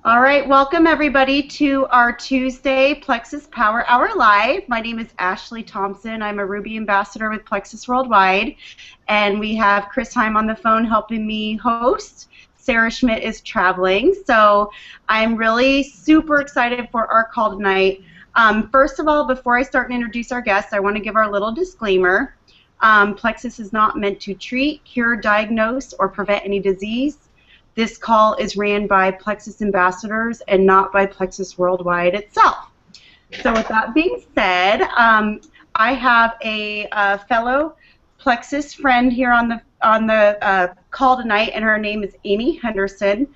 All right, welcome everybody to our Tuesday Plexus Power Hour Live. My name is Ashley Thompson. I'm a Ruby Ambassador with Plexus Worldwide, and we have Chris Heim on the phone helping me host. Sarah Schmidt is traveling, so I'm really super excited for our call tonight. First of all, before I start and introduce our guests, I want to give our little disclaimer. Plexus is not meant to treat, cure, diagnose, or prevent any disease. This call is ran by Plexus ambassadors and not by Plexus Worldwide itself. So with that being said, I have a fellow Plexus friend here on the call tonight, and her name is Amy Henderson.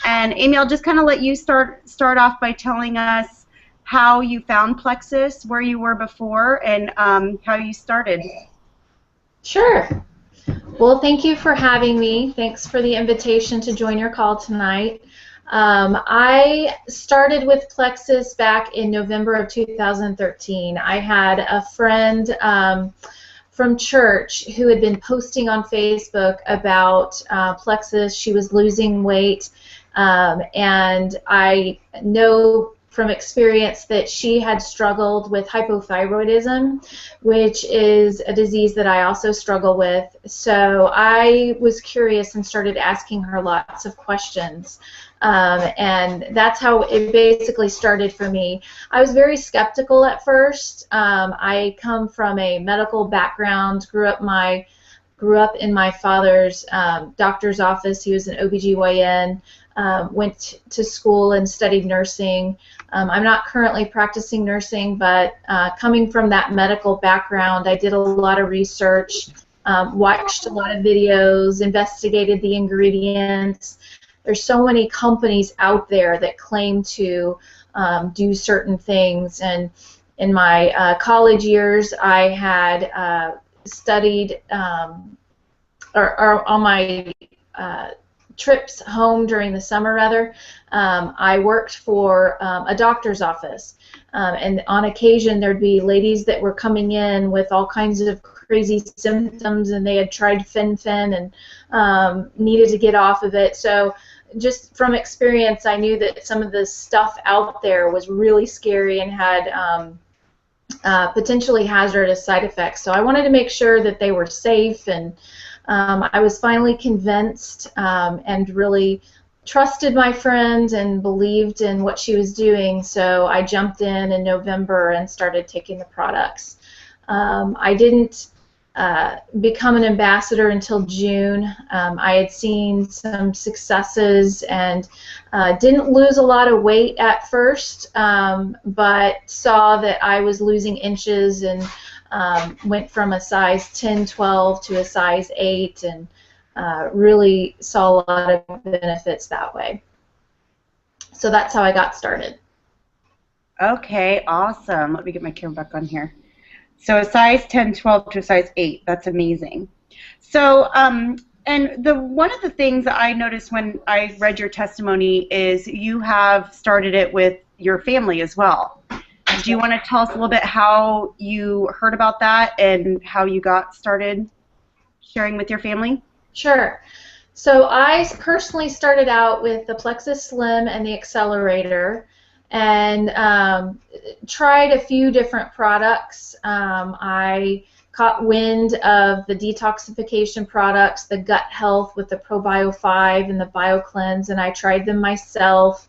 And Amy, I'll just kind of let you start off by telling us how you found Plexus, where you were before, and how you started. Sure. Well, thank you for having me. Thanks for the invitation to join your call tonight. I started with Plexus back in November of 2013. I had a friend from church who had been posting on Facebook about Plexus. She was losing weight, and I know from experience that she had struggled with hypothyroidism, which is a disease that I also struggle with. So I was curious and started asking her lots of questions. And that's how it basically started for me. I was very skeptical at first. I come from a medical background, grew up in my father's doctor's office. He was an OBGYN. Went to school and studied nursing. I'm not currently practicing nursing, but coming from that medical background, I did a lot of research, watched a lot of videos, investigated the ingredients. There's so many companies out there that claim to do certain things, and in my college years, I had studied, or on my trips home during the summer, rather, I worked for a doctor's office, and on occasion there'd be ladies that were coming in with all kinds of crazy symptoms, and they had tried fen-phen and needed to get off of it. So just from experience, I knew that some of the stuff out there was really scary and had potentially hazardous side effects. So I wanted to make sure that they were safe, and I was finally convinced and really trusted my friend and believed in what she was doing, so I jumped in November and started taking the products. I didn't become an ambassador until June. I had seen some successes and didn't lose a lot of weight at first, but saw that I was losing inches and went from a size 10, 12 to a size 8, and really saw a lot of benefits that way. So that's how I got started. Okay, awesome. Let me get my camera back on here. So a size 10, 12 to a size 8. That's amazing. So, and one of the things that I noticed when I read your testimony is you have started it with your family as well. Do you want to tell us a little bit how you heard about that and how you got started sharing with your family? Sure. So I personally started out with the Plexus Slim and the Accelerator, and tried a few different products. I caught wind of the detoxification products, the gut health with the ProBio 5 and the BioCleanse, and I tried them myself.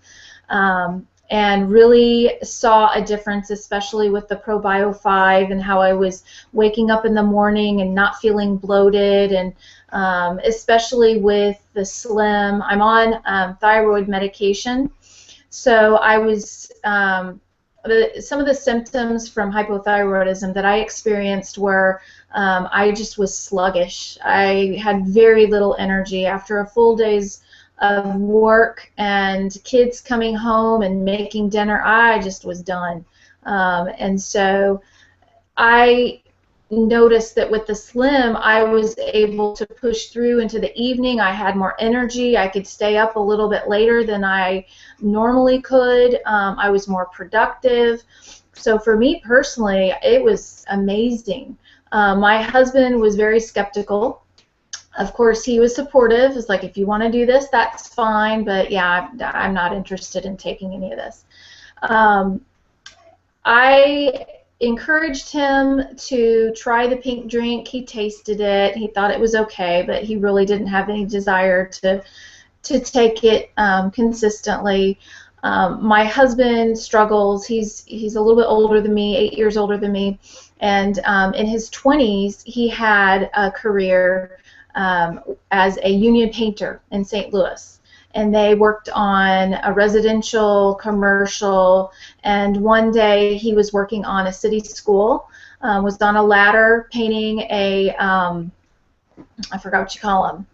And really saw a difference, especially with the ProBio 5 and how I was waking up in the morning and not feeling bloated, and especially with the Slim. I'm on thyroid medication, so I was some of the symptoms from hypothyroidism that I experienced were I just was sluggish. I had very little energy after a full day's of work and kids coming home and making dinner. I just was done, and so I noticed that with the Slim I was able to push through into the evening. I had more energy. I could stay up a little bit later than I normally could. I was more productive. So for me personally, it was amazing. My husband was very skeptical. Of course, he was supportive. It's like, if you want to do this, that's fine, but yeah, I'm not interested in taking any of this. I encouraged him to try the pink drink. He tasted it. He thought it was okay, but he really didn't have any desire to take it consistently. My husband struggles. He's a little bit older than me, 8 years older than me, and in his 20s he had a career as a union painter in St. Louis. And they worked on a residential, commercial, and one day he was working on a city school, was on a ladder painting a, I forgot what you call them,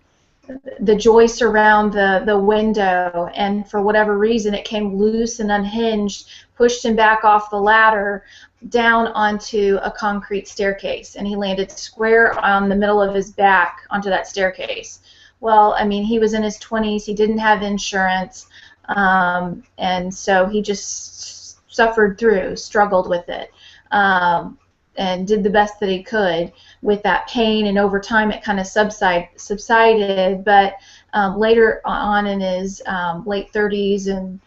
the joists around the window, and for whatever reason it came loose and unhinged, pushed him back off the ladder down onto a concrete staircase, and he landed square on the middle of his back onto that staircase. Well, I mean, he was in his 20s, he didn't have insurance, and so he just suffered through, struggled with it, and did the best that he could with that pain, and over time it kind of subsided, but later on in his late 30s and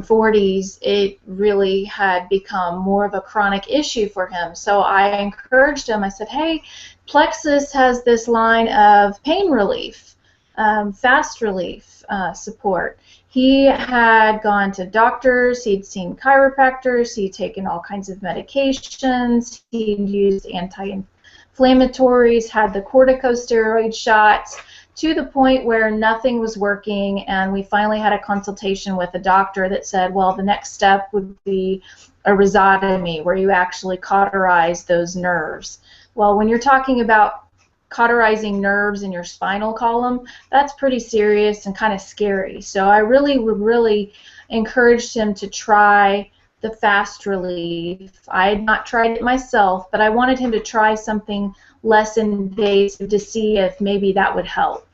40s, it really had become more of a chronic issue for him. So I encouraged him. I said, hey, Plexus has this line of pain relief, fast relief support. He had gone to doctors, he'd seen chiropractors, he'd taken all kinds of medications, he'd used anti-inflammatories, had the corticosteroid shots, to the point where nothing was working, and we finally had a consultation with a doctor that said, well, the next step would be a rhizotomy, where you actually cauterize those nerves. Well, when you're talking about cauterizing nerves in your spinal column, that's pretty serious and kind of scary. So I really encouraged him to try the fast relief. I had not tried it myself, but I wanted him to try something less invasive to see if maybe that would help.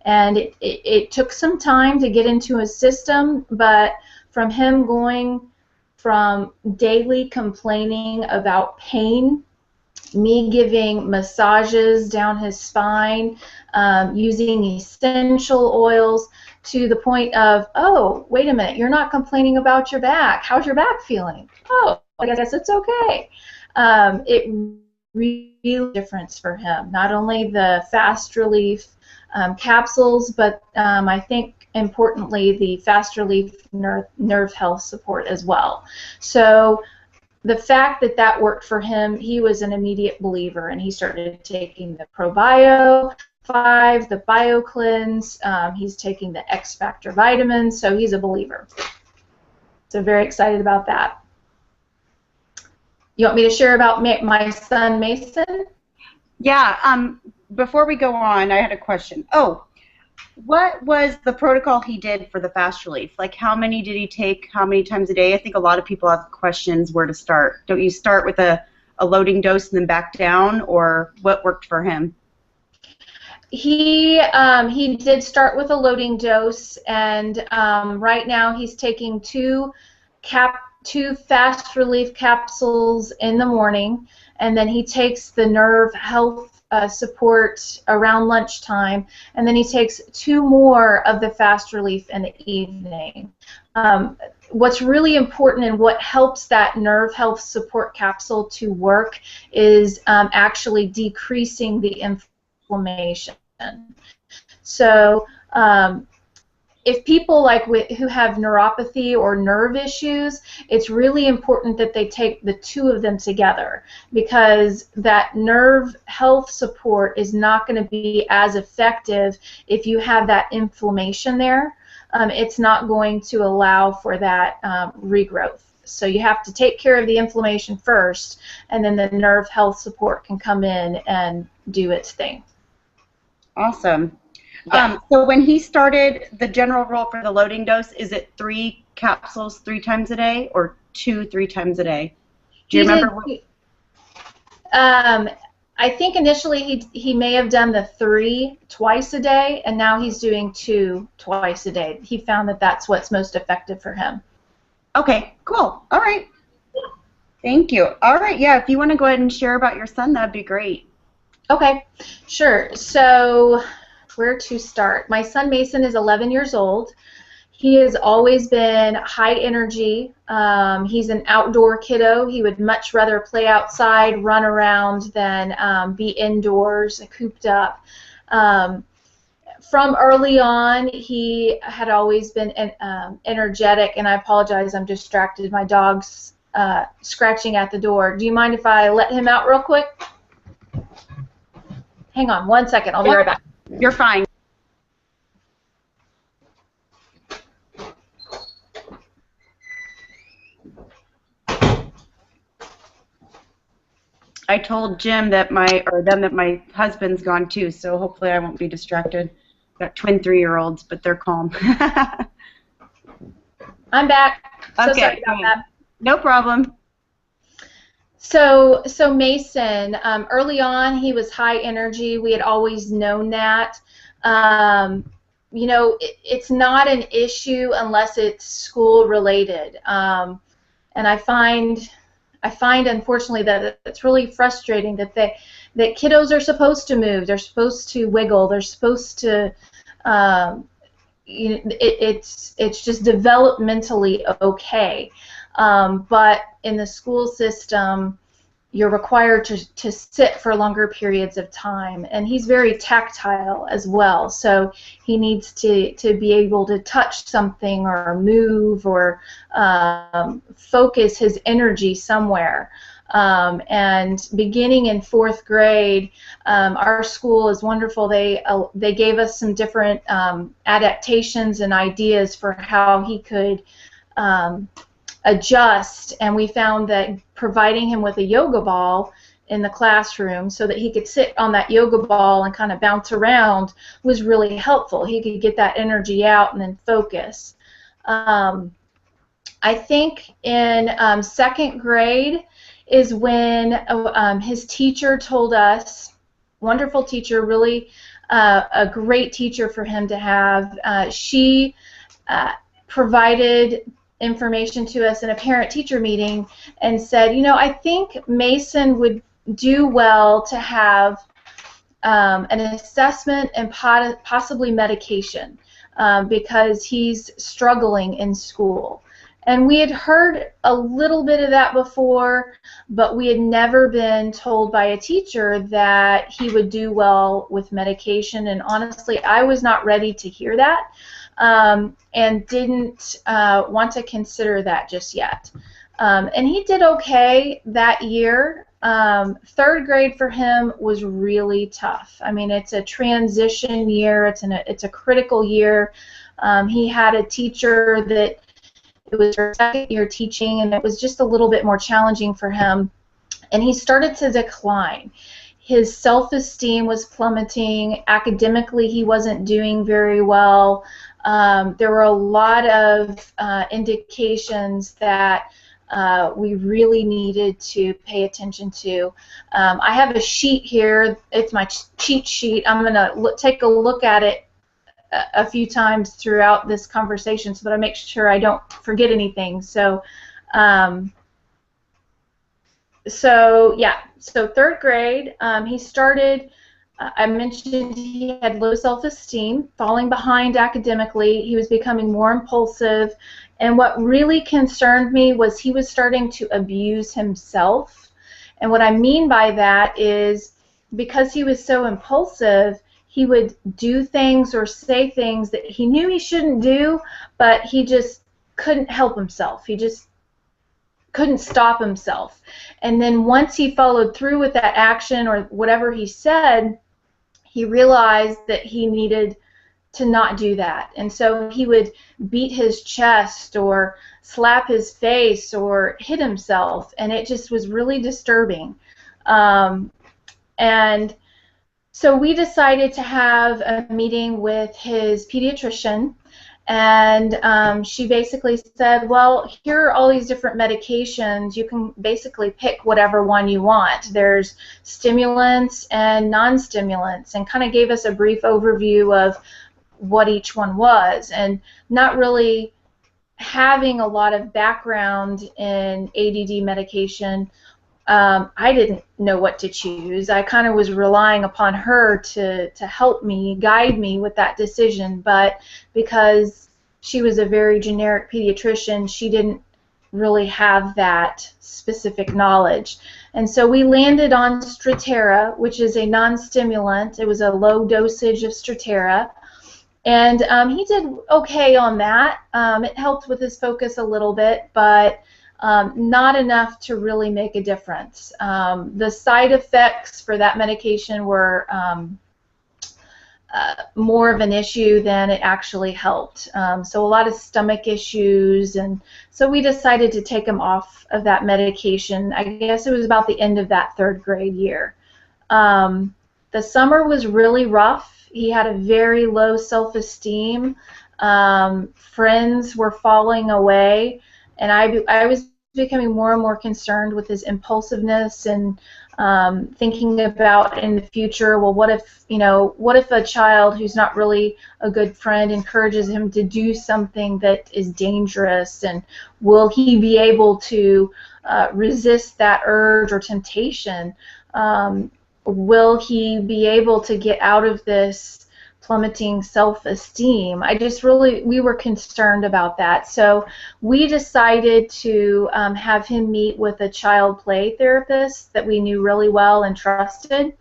And it took some time to get into his system, but from him going from daily complaining about pain, me giving massages down his spine, using essential oils, to the point of, oh, wait a minute, you're not complaining about your back. How's your back feeling? Oh, I guess it's okay. It really made a difference for him. Not only the fast relief capsules, but I think importantly the fast relief nerve health support as well. So the fact that that worked for him, he was an immediate believer, and he started taking the ProBio 5, the BioCleanse, he's taking the X Factor vitamins, so he's a believer. So very excited about that. You want me to share about my son Mason? Yeah, before we go on, I had a question. Oh, what was the protocol he did for the fast relief? Like, how many did he take, how many times a day? I think a lot of people have questions where to start. Don't you start with a loading dose and then back down, or what worked for him? He did start with a loading dose, and right now he's taking two fast relief capsules in the morning, and then he takes the nerve health support around lunchtime, and then he takes 2 more of the fast relief in the evening. What's really important and what helps that nerve health support capsule to work is actually decreasing the inflammation. So if people who have neuropathy or nerve issues, it's really important that they take the 2 of them together, because that nerve health support is not going to be as effective if you have that inflammation there. It's not going to allow for that regrowth. So you have to take care of the inflammation first, and then the nerve health support can come in and do its thing. Awesome. Yeah. So when he started, the general rule for the loading dose, is it 3 capsules 3 times a day, or 2 3 times a day? Do you remember? I think initially he may have done the 3 twice a day, and now he's doing 2 twice a day. He found that that's what's most effective for him. Okay, cool. All right. Thank you. All right, yeah, if you want to go ahead and share about your son, that'd be great. Okay, sure. So Where to start? My son Mason is 11 years old. He has always been high energy. He's an outdoor kiddo. He would much rather play outside, run around, than be indoors, cooped up. From early on, he had always been energetic, and I apologize, I'm distracted. My dog's scratching at the door. Do you mind if I let him out real quick? Hang on 1 second. I'll be right back. You're fine. I told Jim that my husband's gone too, so hopefully I won't be distracted. Got twin 3-year-olds, but they're calm. I'm back. So Okay. sorry about that. No problem. So Mason, early on, he was high energy. We had always known that. You know, it's not an issue unless it's school related. And I find unfortunately that it's really frustrating that kiddos are supposed to move. They're supposed to wiggle. They're supposed to. It's just developmentally okay. But in the school system, you're required to sit for longer periods of time. And he's very tactile as well, so he needs to be able to touch something or move or focus his energy somewhere. And beginning in 4th grade, our school is wonderful. They gave us some different adaptations and ideas for how he could adjust, and we found that providing him with a yoga ball in the classroom so that he could sit on that yoga ball and kind of bounce around was really helpful. He could get that energy out and then focus. I think in 2nd grade is when his teacher told us, wonderful teacher, really a great teacher for him to have. She provided information to us in a parent-teacher meeting and said, you know, I think Mason would do well to have an assessment and possibly medication because he's struggling in school. And we had heard a little bit of that before, but we had never been told by a teacher that he would do well with medication, and honestly, I was not ready to hear that. And didn't want to consider that just yet. And he did okay that year. 3rd grade for him was really tough. I mean, it's a transition year. It's a critical year. He had a teacher that it was her 2nd year teaching, and it was just a little bit more challenging for him. And he started to decline. His self-esteem was plummeting. Academically, he wasn't doing very well. There were a lot of indications that we really needed to pay attention to. I have a sheet here. It's my cheat sheet. I'm going to take a look at it a few times throughout this conversation so that I make sure I don't forget anything. So, yeah. So 3rd grade, he started. I mentioned he had low self-esteem, falling behind academically. He was becoming more impulsive, and what really concerned me was he was starting to abuse himself. And what I mean by that is because he was so impulsive, he would do things or say things that he knew he shouldn't do, but he just couldn't help himself. He just couldn't stop himself. And then once he followed through with that action or whatever he said, he realized that he needed to not do that. And so he would beat his chest or slap his face or hit himself, and it just was really disturbing. And so we decided to have a meeting with his pediatrician, and she basically said, well, here are all these different medications. You can basically pick whatever one you want. There's stimulants and non-stimulants, and kind of gave us a brief overview of what each one was, and not really having a lot of background in ADD medication I didn't know what to choose. I kind of was relying upon her to help me, guide me with that decision, but because she was a very generic pediatrician, she didn't really have that specific knowledge. And so we landed on Strattera, which is a non-stimulant. It was a low dosage of Strattera. And he did okay on that. It helped with his focus a little bit, but not enough to really make a difference. The side effects for that medication were more of an issue than it actually helped. So a lot of stomach issues, and so we decided to take him off of that medication. I guess it was about the end of that 3rd grade year. The summer was really rough. He had a very low self-esteem. Friends were falling away, and I was becoming more and more concerned with his impulsiveness and thinking about in the future, well, what if a child who's not really a good friend encourages him to do something that is dangerous, and will he be able to resist that urge or temptation? Will he be able to get out of this plummeting self-esteem? We were concerned about that. So we decided to have him meet with a child play therapist that we knew really well and trusted.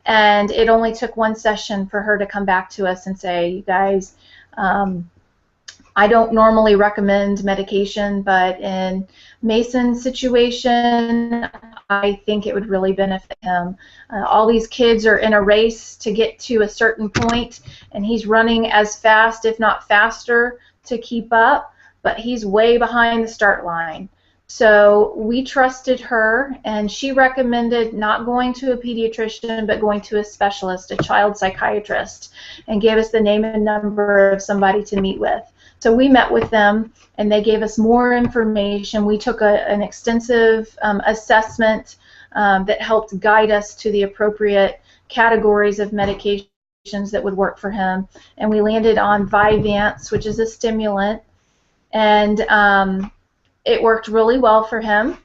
And it only took 1 session for her to come back to us and say, you guys, I don't normally recommend medication, but in Mason's situation, I think it would really benefit him. All these kids are in a race to get to a certain point, and he's running as fast, if not faster, to keep up, but he's way behind the start line. So we trusted her, and she recommended not going to a pediatrician, but going to a specialist, a child psychiatrist, and gave us the name and number of somebody to meet with. So we met with them, and they gave us more information. We took an extensive assessment that helped guide us to the appropriate categories of medications that would work for him. And we landed on Vyvanse, which is a stimulant, and it worked really well for him.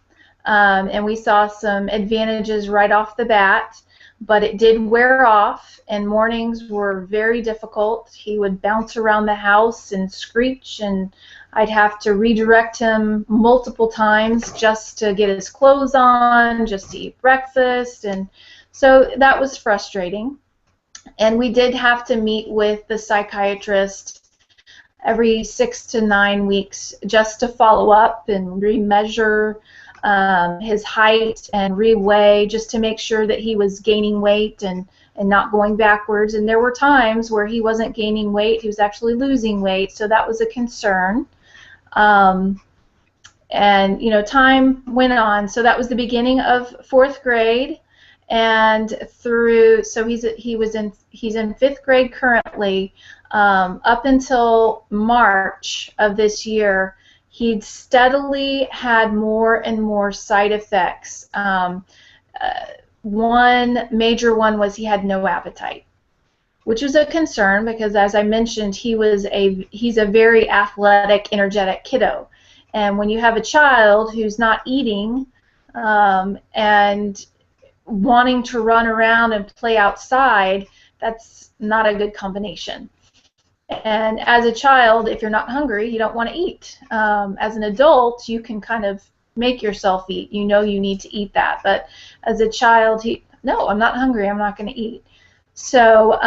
And we saw some advantages right off the bat. But it did wear off, and mornings were very difficult. He would bounce around the house and screech, and I'd have to redirect him multiple times just to get his clothes on, just to eat breakfast, and so that was frustrating. And we did have to meet with the psychiatrist every 6 to 9 weeks just to follow up and remeasure his height and reweigh, just to make sure that he was gaining weight and not going backwards. And there were times where he wasn't gaining weight, he was actually losing weight, so that was a concern. And time went on. So that was the beginning of 4th grade, and so he's in 5th grade currently. Up until March of this year, he'd steadily had more and more side effects. One major one was he had no appetite, which was a concern because, as I mentioned, he's a very athletic, energetic kiddo. And when you have a child who's not eating and wanting to run around and play outside, that's not a good combination. And as a child, if you're not hungry, you don't want to eat. As an adult, you can kind of make yourself eat. You know you need to eat that. But as a child, no, I'm not hungry. I'm not going to eat. So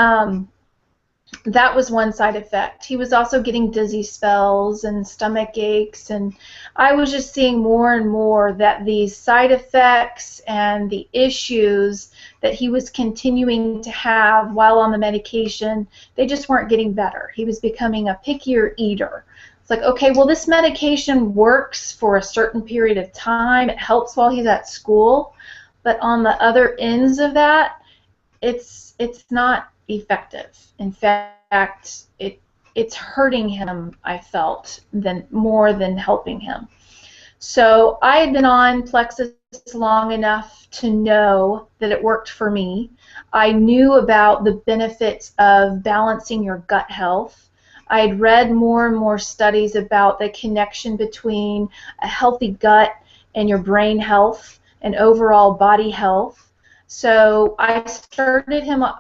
that was one side effect. He was also getting dizzy spells and stomach aches, and I was just seeing more and more that these side effects and the issues that he was continuing to have while on the medication, they just weren't getting better. He was becoming a pickier eater. It's like, okay, well, this medication works for a certain period of time. It helps while he's at school, but on the other ends of that, it's not effective. In fact, it's hurting him, I felt, more than helping him. So I had been on Plexus long enough to know that it worked for me. I knew about the benefits of balancing your gut health. I had read more and more studies about the connection between a healthy gut and your brain health, and overall body health. So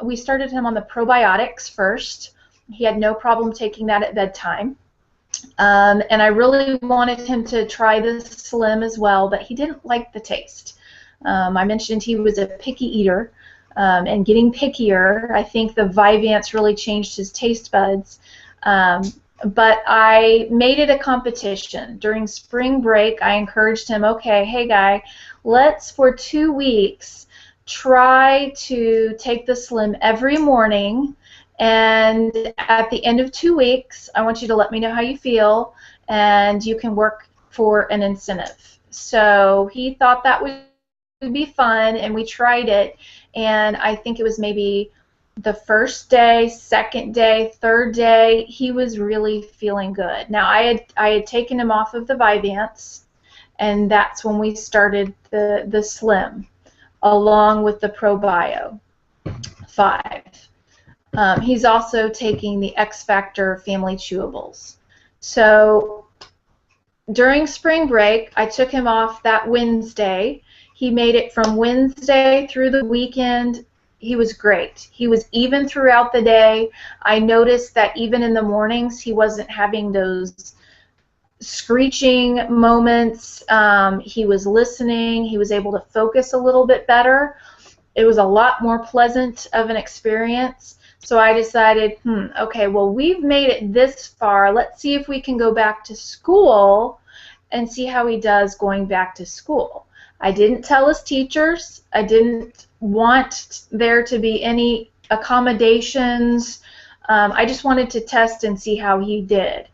we started him on the probiotics first. He had no problem taking that at bedtime. And I really wanted him to try the Slim as well, but he didn't like the taste. I mentioned he was a picky eater, and getting pickier. I think the Vyvanse really changed his taste buds. But I made it a competition. During spring break, I encouraged him, okay, hey guy, let's for 2 weeks try to take the Slim every morning, and at the end of 2 weeks, I want you to let me know how you feel, and you can work for an incentive. So he thought that would be fun, and we tried it, and I think it was maybe the first day, second day, third day, he was really feeling good. Now, I had taken him off of the Vyvanse, and that's when we started the Slim, along with the ProBio 5. He's also taking the X Factor family chewables. So during spring break, I took him off that Wednesday. He made it from Wednesday through the weekend. He was great. He was even throughout the day. I noticed that even in the mornings, he wasn't having those screeching moments. He was listening. He was able to focus a little bit better. It was a lot more pleasant of an experience. So I decided, okay, well, we've made it this far. Let's see if we can go back to school and see how he does going back to school. I didn't tell his teachers. I didn't want there to be any accommodations. I just wanted to test and see how he did.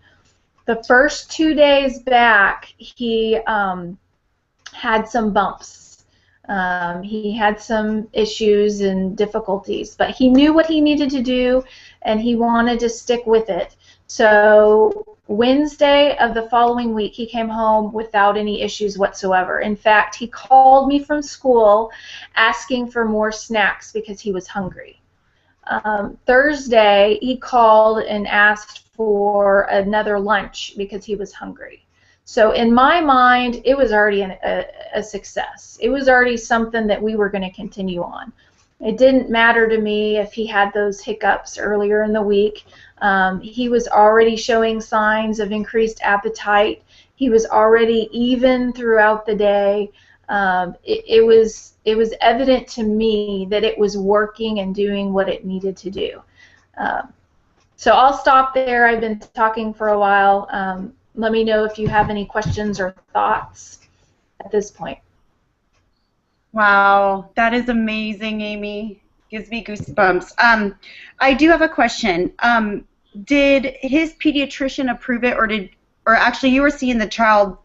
The first 2 days back, he had some bumps. He had some issues and difficulties, but he knew what he needed to do, and he wanted to stick with it. So Wednesday of the following week, he came home without any issues whatsoever. In fact, he called me from school asking for more snacks because he was hungry. Thursday, he called and asked for another lunch because he was hungry. So in my mind, it was already a success. It was already something that we were going to continue on. It didn't matter to me if he had those hiccups earlier in the week. He was already showing signs of increased appetite. He was already even throughout the day. It was evident to me that it was working and doing what it needed to do. So I'll stop there. I've been talking for a while. Let me know if you have any questions or thoughts at this point. Wow, that is amazing, Amy. Gives me goosebumps. I do have a question. Did his pediatrician approve it, or actually you were seeing the child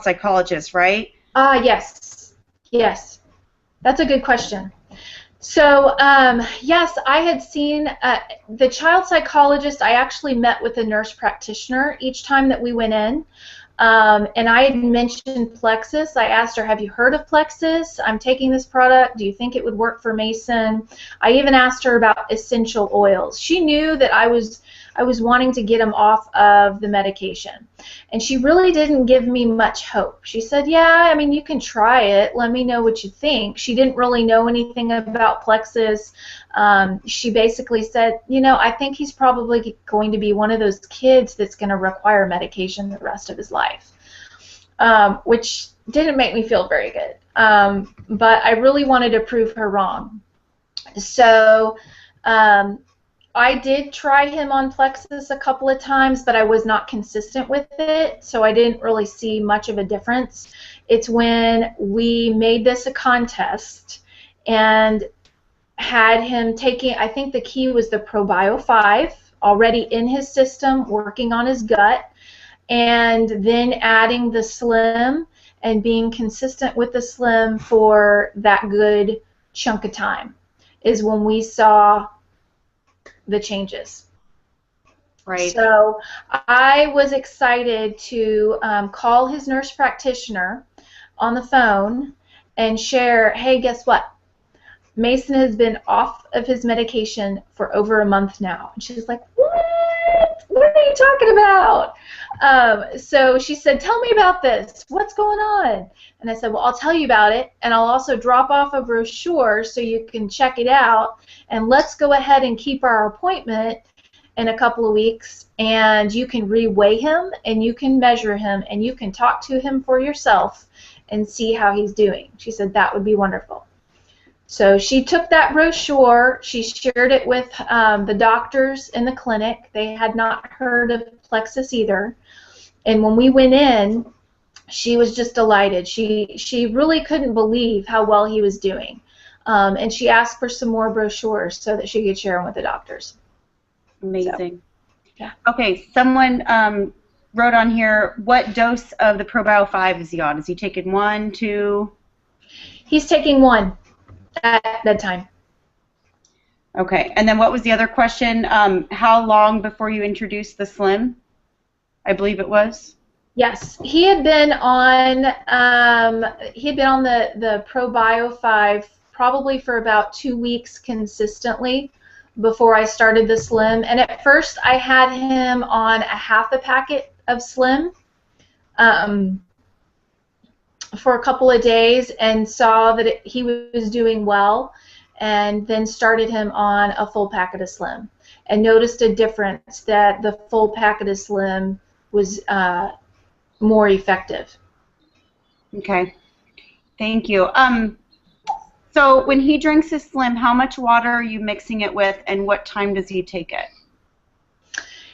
psychologist, right? Yes. That's a good question. So, yes, I had seen the child psychologist. I actually met with a nurse practitioner each time that we went in. And I had mentioned Plexus. I asked her, have you heard of Plexus? I'm taking this product. Do you think it would work for Mason? I even asked her about essential oils. She knew that I was wanting to get him off of the medication. And she really didn't give me much hope. She said, yeah, I mean, you can try it. Let me know what you think. She didn't really know anything about Plexus. She basically said, you know, I think he's probably going to be one of those kids that's going to require medication the rest of his life, which didn't make me feel very good. But I really wanted to prove her wrong. So I did try him on Plexus a couple of times, but I was not consistent with it, so I didn't really see much of a difference. It's when we made this a contest and had him taking, I think the key was the ProBio 5, already in his system, working on his gut, and then adding the Slim and being consistent with the Slim for that good chunk of time is when we saw the changes. Right. So I was excited to call his nurse practitioner on the phone and share, hey, guess what? Mason has been off of his medication for over a month now. And she's like, what? What are you talking about? So she said, tell me about this. What's going on? And I said, well, I'll tell you about it, and I'll also drop off a brochure so you can check it out, and let's go ahead and keep our appointment in a couple of weeks, and you can reweigh him, and you can measure him, and you can talk to him for yourself and see how he's doing. She said that would be wonderful. So she took that brochure, she shared it with the doctors in the clinic. They had not heard of Plexus either. And when we went in, she was just delighted. She really couldn't believe how well he was doing. And she asked for some more brochures so that she could share them with the doctors. Amazing. So, yeah. Okay, someone wrote on here, what dose of the ProBio 5 is he on? Is he taking 1, 2? He's taking 1 at that time. Okay, and then what was the other question? How long before you introduced the Slim? I believe it was. Yes, he had been on the ProBio 5 probably for about 2 weeks consistently before I started the Slim. And at first I had him on a half a packet of Slim for a couple of days and saw that he was doing well, and then started him on a full packet of Slim and noticed a difference that the full packet of Slim was more effective. Okay, thank you. So when he drinks his Slim, how much water are you mixing it with, and what time does he take it?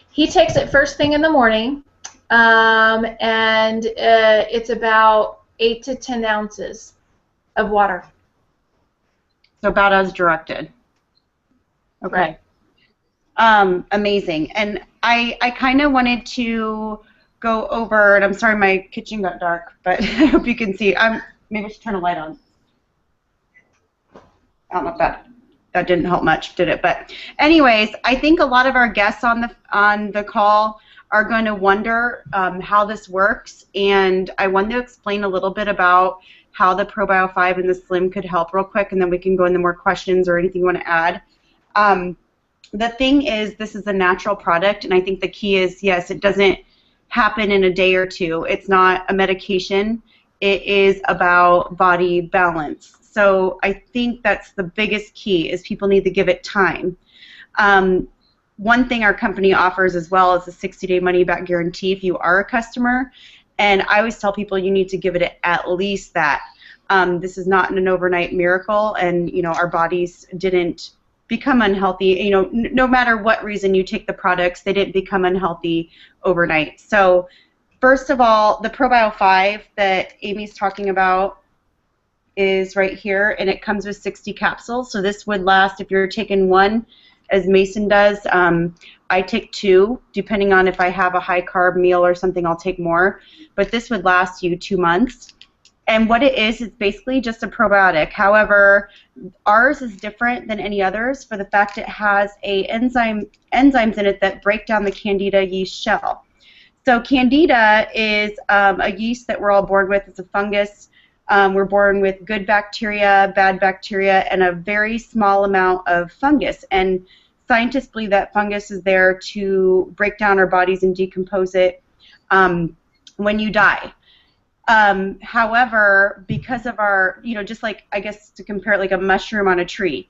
He takes it first thing in the morning, and it's about 8 to 10 ounces of water. So about as directed. Okay. Right. Amazing. And I kind of wanted to go over, and I'm sorry my kitchen got dark, but I hope you can see. Maybe I should turn a light on. I don't know if that didn't help much, did it? But anyways, I think a lot of our guests on the call are going to wonder how this works, and I wanted to explain a little bit about how the ProBio 5 and the Slim could help real quick, and then we can go into more questions or anything you want to add. The thing is, this is a natural product, and I think the key is, yes, it doesn't happen in a day or two. It's not a medication. It is about body balance. So I think that's the biggest key, is people need to give it time. One thing our company offers as well is a 60-day money-back guarantee if you are a customer. And I always tell people you need to give it at least that. This is not an overnight miracle, and our bodies didn't become unhealthy. No matter what reason you take the products, they didn't become unhealthy overnight. So first of all, the ProBio 5 that Amy's talking about is right here, and it comes with 60 capsules. So this would last, if you're taking 1, as Mason does. I take 2, depending on if I have a high-carb meal or something, I'll take more. But this would last you 2 months. And what it is, it's basically just a probiotic. However, ours is different than any others for the fact it has enzymes in it that break down the candida yeast shell. So candida is a yeast that we're all born with. It's a fungus. We're born with good bacteria, bad bacteria, and a very small amount of fungus. And scientists believe that fungus is there to break down our bodies and decompose it when you die. However, because of our, just like, I guess to compare it like a mushroom on a tree.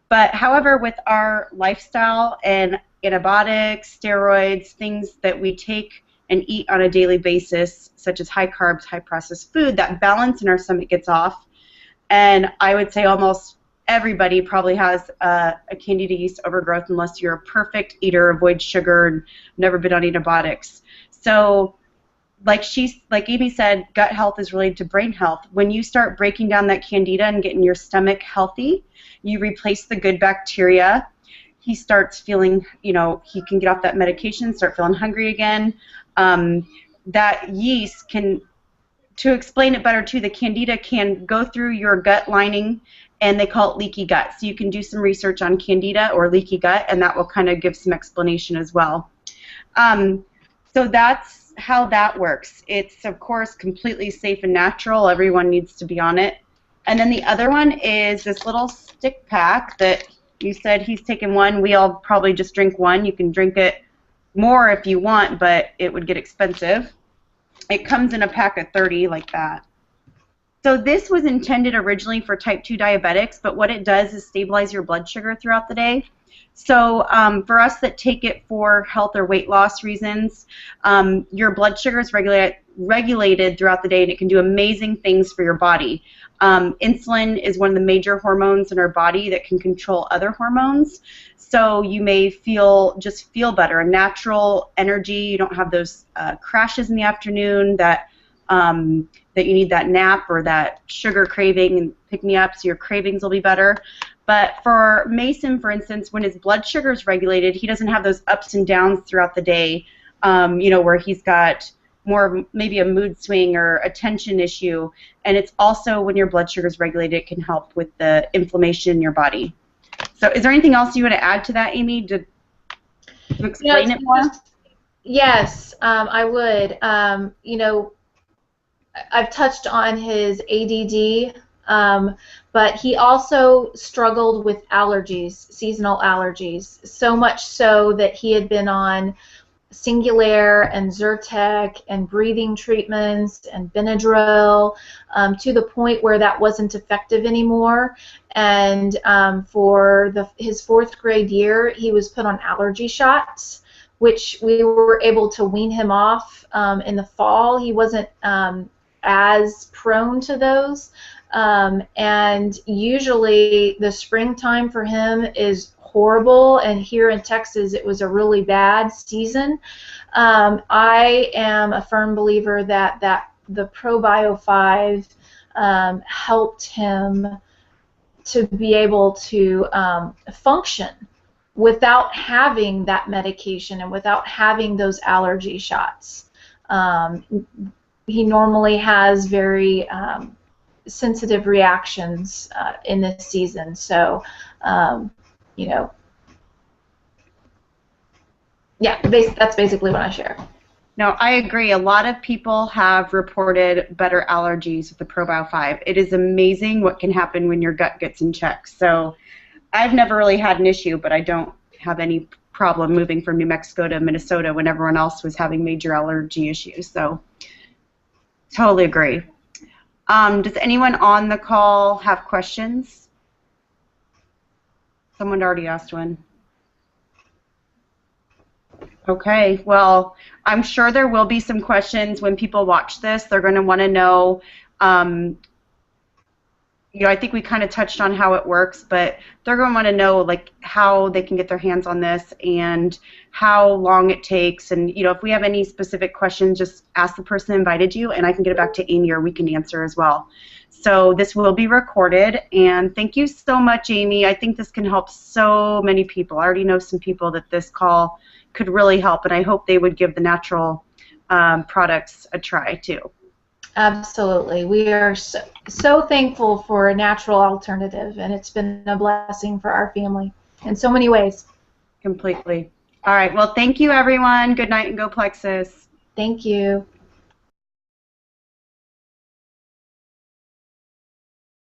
But however, with our lifestyle and antibiotics, steroids, things that we take and eat on a daily basis, such as high carbs, high processed food, that balance in our stomach gets off. And I would say almost everybody probably has a candida yeast overgrowth unless you're a perfect eater, avoid sugar, and never been on antibiotics. So like Amy said, gut health is related to brain health. When you start breaking down that candida and getting your stomach healthy, you replace the good bacteria. He starts feeling, he can get off that medication, start feeling hungry again. That yeast can, to explain it better too, the candida can go through your gut lining, and they call it leaky gut. So you can do some research on candida or leaky gut, and that will kind of give some explanation as well. So that's how that works. It's, of course, completely safe and natural. Everyone needs to be on it. And then the other one is this little stick pack that you said he's taken 1. We all probably just drink 1. You can drink it more if you want, but it would get expensive. It comes in a pack of 30 like that. So this was intended originally for type 2 diabetics, but what it does is stabilize your blood sugar throughout the day. So for us that take it for health or weight loss reasons, your blood sugar is regulated throughout the day, and it can do amazing things for your body. Insulin is one of the major hormones in our body that can control other hormones. So you may just feel better, a natural energy. You don't have those crashes in the afternoon that you need that nap or that sugar craving and pick me up, so your cravings will be better. But for Mason, for instance, when his blood sugar is regulated, he doesn't have those ups and downs throughout the day, where he's got more of maybe a mood swing or a tension issue. And it's also when your blood sugar is regulated, it can help with the inflammation in your body. So is there anything else you want to add to that, Amy, to explain it more? Yes, I would. I've touched on his ADD, but he also struggled with allergies, seasonal allergies, so much so that he had been on Singulair and Zyrtec and breathing treatments and Benadryl to the point where that wasn't effective anymore. And for his 4th grade year, he was put on allergy shots, which we were able to wean him off in the fall. He wasn't as prone to those. And usually the springtime for him is horrible, and here in Texas it was a really bad season. I am a firm believer that the ProBio 5 helped him to be able to function without having that medication and without having those allergy shots. He normally has very sensitive reactions in this season, so yeah, that's basically what I share. No, I agree. A lot of people have reported better allergies with the ProBio 5. It is amazing what can happen when your gut gets in check. So I've never really had an issue, but I don't have any problem moving from New Mexico to Minnesota when everyone else was having major allergy issues. So totally agree. Does anyone on the call have questions? Someone already asked one. Okay, well, I'm sure there will be some questions when people watch this. They're going to want to know, I think we kind of touched on how it works, but they're going to want to know, like, how they can get their hands on this and how long it takes. And, if we have any specific questions, just ask the person who invited you, and I can get it back to Amy, or we can answer as well. So this will be recorded, and thank you so much, Amy. I think this can help so many people. I already know some people that this call could really help, and I hope they would give the natural products a try too. Absolutely. We are so thankful for a natural alternative, and it's been a blessing for our family in so many ways. Completely. All right. Well, thank you, everyone. Good night, and go Plexus. Thank you.